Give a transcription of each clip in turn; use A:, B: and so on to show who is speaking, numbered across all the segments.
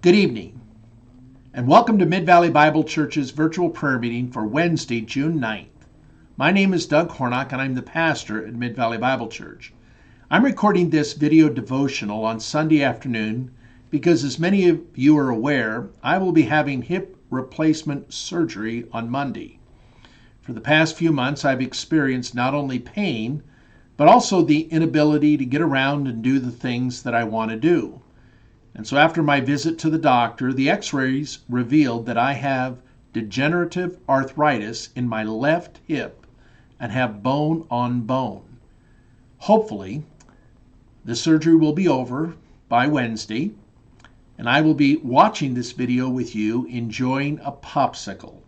A: Good evening, and welcome to Midvalley Bible Church's virtual prayer meeting for Wednesday, June 9th. My name is Doug Hornock, and I'm the pastor at Midvalley Bible Church. I'm recording this video devotional on Sunday afternoon because, as many of you are aware, I will be having hip replacement surgery on Monday. For the past few months, I've experienced not only pain, but also the inability to get around and do the things that I want to do. And so after my visit to the doctor, the x-rays revealed that I have degenerative arthritis in my left hip and have bone on bone. Hopefully, the surgery will be over by Wednesday, and I will be watching this video with you enjoying a popsicle.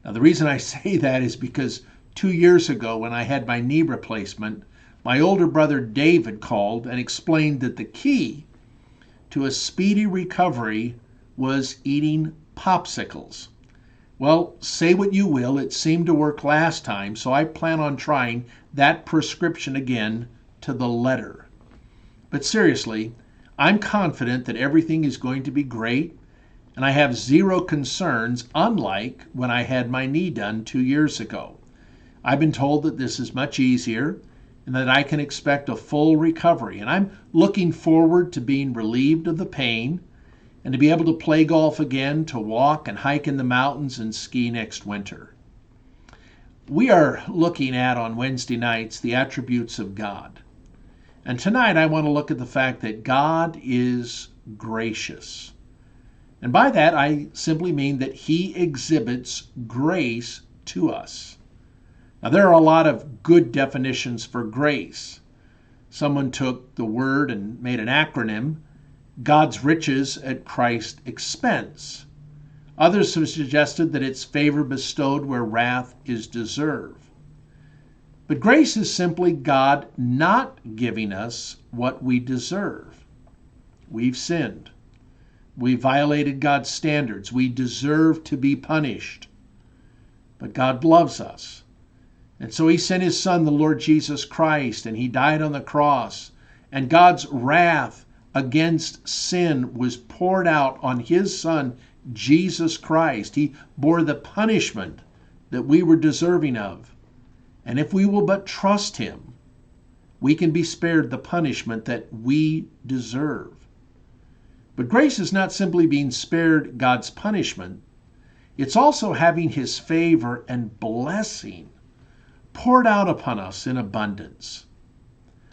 A: Now, the reason I say that is because 2 years ago when I had my knee replacement, my older brother David called and explained that the key to a speedy recovery was eating popsicles. Well, say what you will, it seemed to work last time, so I plan on trying that prescription again to the letter. But seriously, I'm confident that everything is going to be great, and I have zero concerns, unlike when I had my knee done 2 years ago. I've been told that this is much easier and that I can expect a full recovery. And I'm looking forward to being relieved of the pain and to be able to play golf again, to walk and hike in the mountains and ski next winter. We are looking at on Wednesday nights the attributes of God. And tonight I want to look at the fact that God is gracious. And by that I simply mean that He exhibits grace to us. Now, there are a lot of good definitions for grace. Someone took the word and made an acronym, God's riches at Christ's expense. Others have suggested that it's favor bestowed where wrath is deserved. But grace is simply God not giving us what we deserve. We've sinned. We violated God's standards. We deserve to be punished. But God loves us. And so He sent His Son, the Lord Jesus Christ, and He died on the cross. And God's wrath against sin was poured out on His Son, Jesus Christ. He bore the punishment that we were deserving of. And if we will but trust Him, we can be spared the punishment that we deserve. But grace is not simply being spared God's punishment. It's also having His favor and blessing poured out upon us in abundance.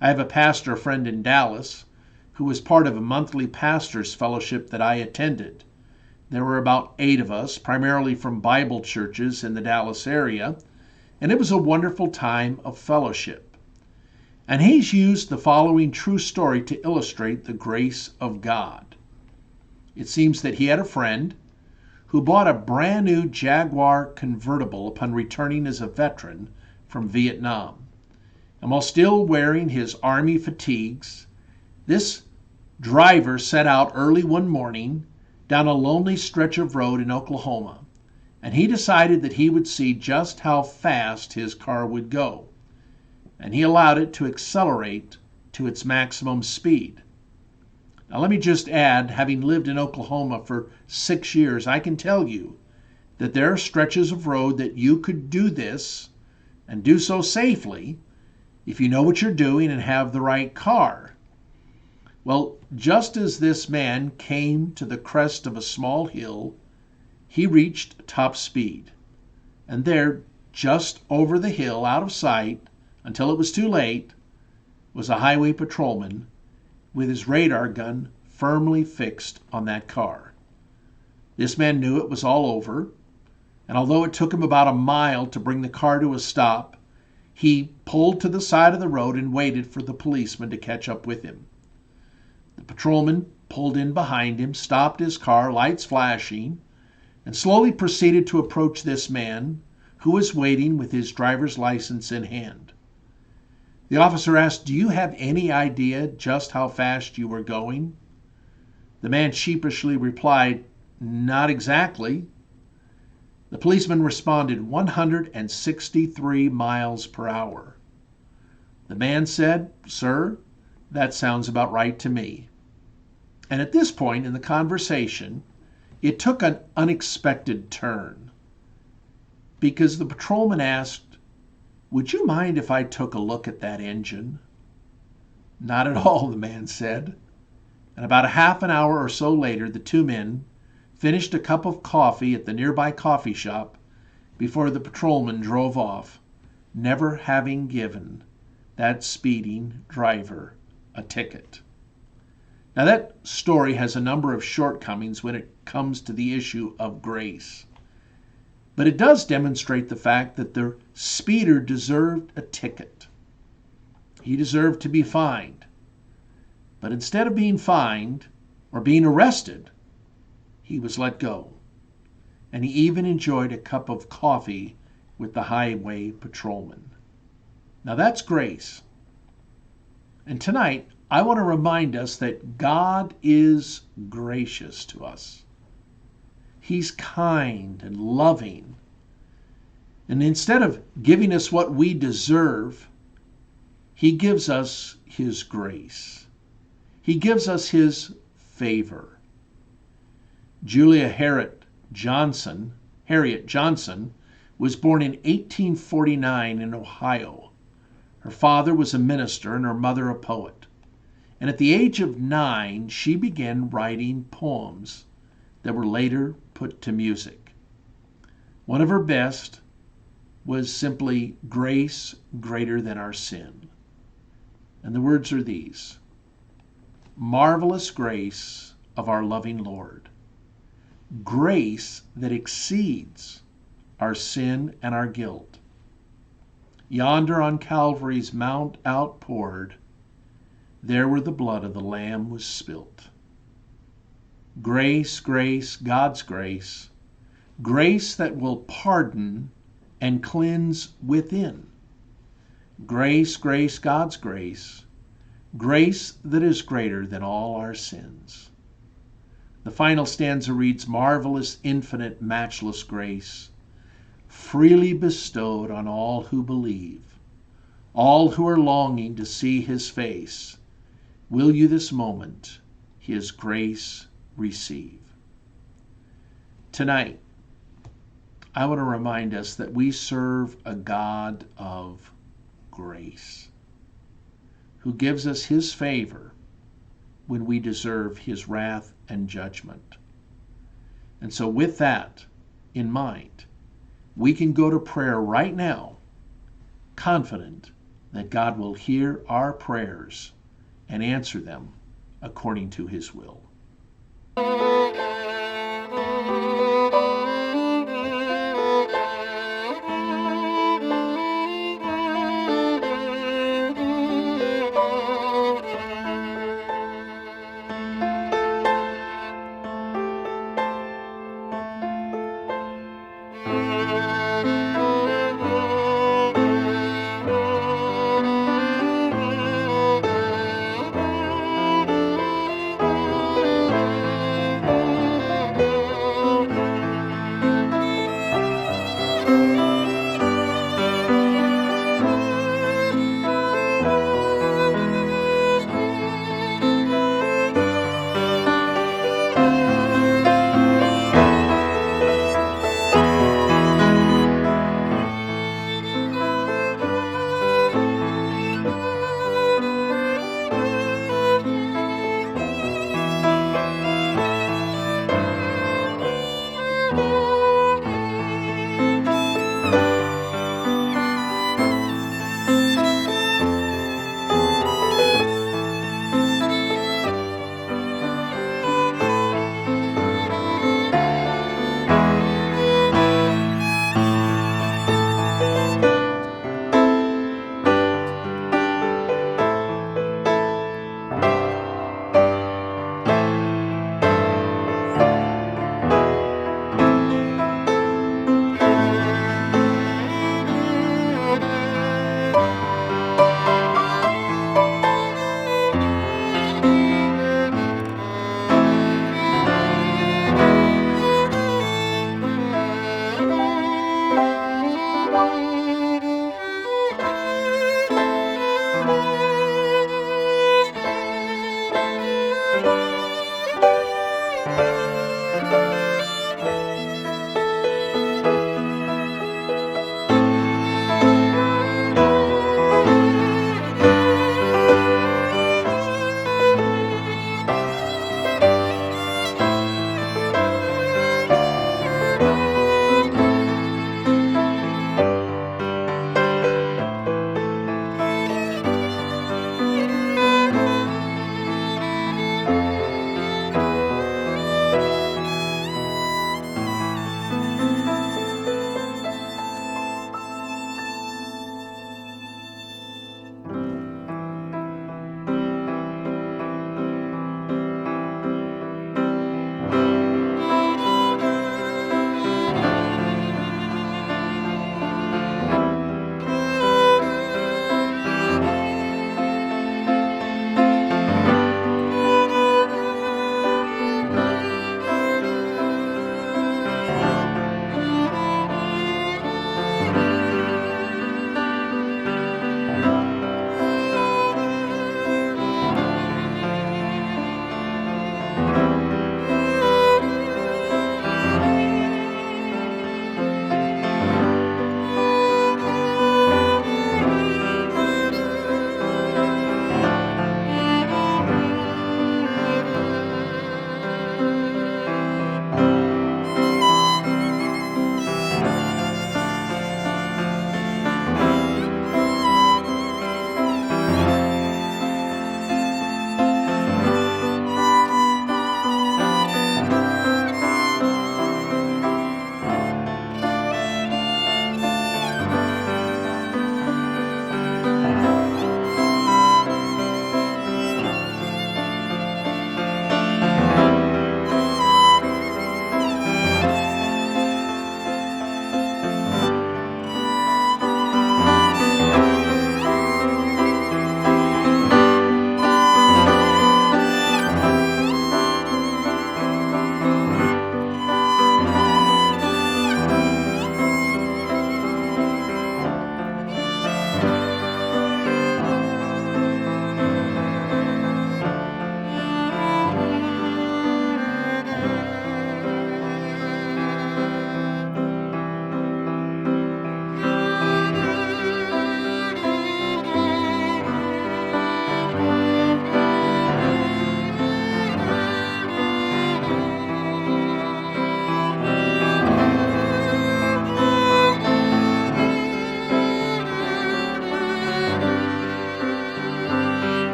A: I have a pastor friend in Dallas who was part of a monthly pastors fellowship that I attended. There were about 8 of us, primarily from Bible churches in the Dallas area, and it was a wonderful time of fellowship. And he's used the following true story to illustrate the grace of God. It seems that he had a friend who bought a brand new Jaguar convertible upon returning as a veteran from Vietnam. And while still wearing his Army fatigues, this driver set out early one morning down a lonely stretch of road in Oklahoma, and he decided that he would see just how fast his car would go. And he allowed it to accelerate to its maximum speed. Now let me just add, having lived in Oklahoma for 6 years, I can tell you that there are stretches of road that you could do this and do so safely if you know what you're doing and have the right car. Well, just as this man came to the crest of a small hill, he reached top speed. And there, just over the hill, out of sight, until it was too late, was a highway patrolman with his radar gun firmly fixed on that car. This man knew it was all over, and although it took him about a mile to bring the car to a stop, he pulled to the side of the road and waited for the policeman to catch up with him. The patrolman pulled in behind him, stopped his car, lights flashing, and slowly proceeded to approach this man who was waiting with his driver's license in hand. The officer asked, "Do you have any idea just how fast you were going?" The man sheepishly replied, "Not exactly." The policeman responded, 163 miles per hour. The man said, "Sir, that sounds about right to me." And at this point in the conversation, it took an unexpected turn because the patrolman asked, "Would you mind if I took a look at that engine?" "Not at all," the man said. And about a half an hour or so later, the two men finished a cup of coffee at the nearby coffee shop before the patrolman drove off, never having given that speeding driver a ticket. Now, that story has a number of shortcomings when it comes to the issue of grace. But it does demonstrate the fact that the speeder deserved a ticket. He deserved to be fined. But instead of being fined or being arrested, he was let go. And he even enjoyed a cup of coffee with the highway patrolman. Now that's grace. And tonight, I want to remind us that God is gracious to us. He's kind and loving. And instead of giving us what we deserve, he gives us his grace. He gives us his favor. Julia Harriet Johnson was born in 1849 in Ohio. Her father was a minister and her mother a poet. And at the age of 9, she began writing poems that were later put to music. One of her best was simply "Grace Greater Than Our Sin." And the words are these: "Marvelous grace of our loving Lord, grace that exceeds our sin and our guilt, yonder on Calvary's mount outpoured, there where the blood of the Lamb was spilt. Grace, grace, God's grace, grace that will pardon and cleanse within. Grace, grace, God's grace, grace that is greater than all our sins." The final stanza reads, "Marvelous, infinite, matchless grace, freely bestowed on all who believe, all who are longing to see his face, will you this moment his grace receive?" Tonight, I want to remind us that we serve a God of grace, who gives us his favor when we deserve his wrath and judgment. And so with that in mind, we can go to prayer right now, confident that God will hear our prayers and answer them according to his will.